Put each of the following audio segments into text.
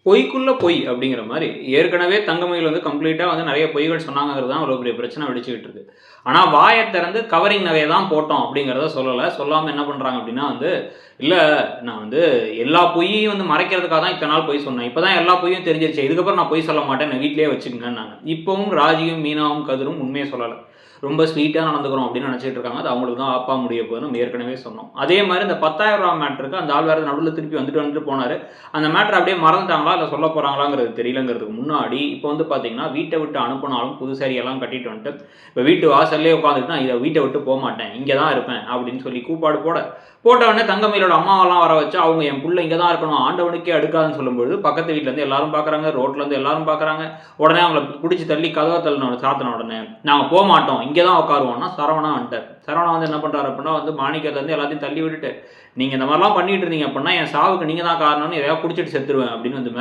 பொய்க்குள்ள பொய் அப்படிங்கிற மாதிரி ஏற்கனவே தங்கமயில் வந்து கம்ப்ளீட்டாக வந்து நிறைய பொய்கள் சொன்னாங்கிறது தான் ஒரு பெரிய பிரச்சனை வெடிச்சுக்கிட்டு இருக்கு. ஆனால் வாயை திறந்து கவரிங் நகையை தான் போட்டோம் அப்படிங்கிறத சொல்லலை. சொல்லாமல் என்ன பண்ணுறாங்க அப்படின்னா வந்து இல்லை, நான் வந்து எல்லா பொய்யையும் வந்து மறைக்கிறதுக்காக தான் இத்தனை நாள் பொய் சொன்னேன், இப்போ தான் எல்லா பொய்யும் தெரிஞ்சிருச்சு, இதுக்கப்புறம் நான் பொய் சொல்ல மாட்டேன், நான் வீட்டிலேயே வச்சுக்கங்கன்னு. இப்போவும் ராஜியும் மீனாவும் கதிரும் உண்மையை சொல்லலை, ரொம்ப ஸ்வீட்டாக நடந்துக்கிறோம் அப்படின்னு நினச்சிட்டு இருக்காங்க. அது அவங்களுக்கு தான் ஆப்பா முடிய போகுது, நம்ம ஏற்கனவே சொன்னோம். அதே மாதிரி இந்த 10,000 ரூபா மேட்ருக்கு அந்த ஆள் வேறு நடுவில் திருப்பி வந்துட்டு போனார். அந்த மேட்ரு அப்படியே மறந்துட்டாங்களா இல்லை சொல்ல போகிறாங்களாங்கிறது தெரியலங்கிறதுக்கு முன்னாடி இப்போ வந்து பார்த்தீங்கன்னா வீட்டை விட்டு அனுப்பினாலும் புது சாரியெல்லாம் கட்டிட்டு வந்துட்டு இப்போ வீட்டு வாசல்லே உட்காந்துட்டு இதை வீட்டை விட்டு போக மாட்டேன், இங்கே தான் இருப்பேன் அப்படின்னு சொல்லி கூப்பாடு போட்டவுடனே தங்கமயிலோட அம்மாவெல்லாம் வர வச்சு அவங்க என் புள்ள இங்கே தான் இருக்கணும், ஆண்டவனுக்கே அடுக்காதுன்னு சொல்லும்போது பக்கத்து வீட்டிலேருந்து எல்லாரும் பார்க்குறாங்க, ரோட்லேருந்து எல்லாரும் பார்க்குறாங்க. உடனே அவங்கள பிடிச்சி தள்ளி கதவை சாத்தின உடனே நாங்கள் போக மாட்டோம், இங்கே தான் உட்காருவோம்னா சரவணா வந்துட்டார். சரவணா வந்து என்ன பண்ணுறாரு அப்படின்னா வந்து மாணிக்கத்துலேருந்து எல்லாத்தையும் தள்ளி விட்டுட்டு நீங்கள் இந்த மாதிரிலாம் பண்ணிட்டு இருந்தீங்க அப்படின்னா என் சாவுக்கு நீங்கள் தான் காரணம்னு எதாவது குடிச்சிட்டு செத்துருவேன் அப்படின்னு வந்து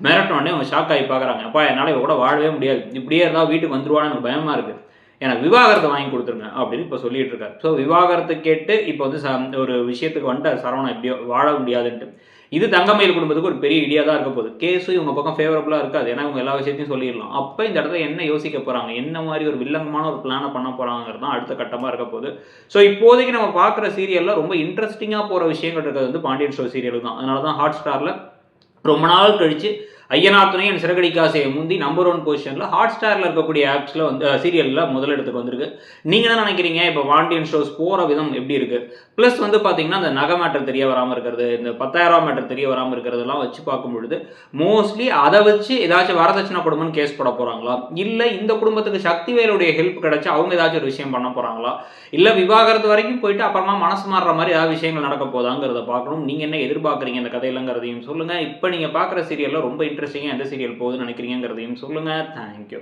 மிரட்டோடனே அவங்க ஷாக் ஆகி பார்க்குறாங்க. அப்பா என்னால் இவ கூட வாழவே முடியாது, இப்படியே இருந்தால் வீட்டுக்கு வந்துருவான்னு எனக்கு பயமாக இருக்குது, எனக்கு விவாகரத்தை வாங்கி கொடுத்துருங்க அப்படின்னு இப்போ சொல்லிட்டு இருக்காரு. ஸோ விவாகரத்தை கேட்டு இப்போ வந்து ஒரு விஷயத்துக்கு வந்துட்டு சரவணா எப்படியோ வாழ முடியாதுன்ட்டு. இது தங்கமயில் குடும்பத்துக்கு ஒரு பெரிய இடியாக தான் இருக்க போகுது. கேஸும் இவங்க பக்கம் ஃபேவரபுளாக இருக்காது, ஏன்னா இவங்க எல்லா விஷயத்தையும் சொல்லிடலாம். அப்போ இந்த இடத்துல என்ன யோசிக்க போகிறாங்க, என்ன மாதிரி ஒரு வில்லங்கமான ஒரு பிளானை பண்ண போகிறாங்கிறது தான் அடுத்த கட்டமாக இருக்க போகுது. ஸோ இப்போதைக்கு நம்ம பார்க்குற சீரியலில் ரொம்ப இன்ட்ரெஸ்டிங்காக போகிற விஷயங்கள் இருக்கிறது வந்து பாண்டியன் ஸ்டோர் சீரியல் தான். அதனால தான் ஹாட் ஸ்டாரில் ரொம்ப நாள் கழித்து ஐயனார் துணை என் சிறகடிக்காசையை முந்தி நம்பர் 1 பொசிஷனில் ஹாட் ஸ்டாரில் இருக்கக்கூடிய ஆப்ஸில் வந்து சீரியலில் முதலிடத்துக்கு வந்திருக்கு. நீங்கள் தான் நினைக்கிறீங்க இப்போ பாண்டியன் ஷோஸ் போகிற விதம் எப்படி இருக்குது? ப்ளஸ் வந்து பார்த்தீங்கன்னா இந்த நகை மேட்டர் தெரிய வராமல் இருக்கிறது, இந்த 10,000 மேட்டர் தெரிய வராமல் இருக்கிறதெல்லாம் வச்சு பார்க்கும் பொழுது மோஸ்ட்லி அதை வச்சு ஏதாச்சும் வரதட்சணை குடும்பம்னு கேஸ் போட போகிறாங்களா, இல்லை இந்த குடும்பத்துக்கு சக்திவேலுடைய ஹெல்ப் கிடைச்சி அவங்க ஏதாச்சும் ஒரு விஷயம் பண்ண போகிறாங்களா, இல்லை விவாகரத்து வரைக்கும் போயிட்டு அப்புறமா மனசு மாறுற மாதிரி ஏதாவது விஷயங்கள் நடக்க போதாங்கிறத பார்க்கணும். நீங்கள் என்ன எதிர்பார்க்குறீங்க இந்த கதையிலங்கிறதையும் சொல்லுங்கள். இப்போ நீங்கள் பார்க்குற சீரியலில் ரொம்ப இன்ட்ரெஸ்டிங்காக எந்த சீரியல் போகுதுன்னு நினைக்கிறீங்கிறதையும் சொல்லுங்கள். தேங்க்யூ.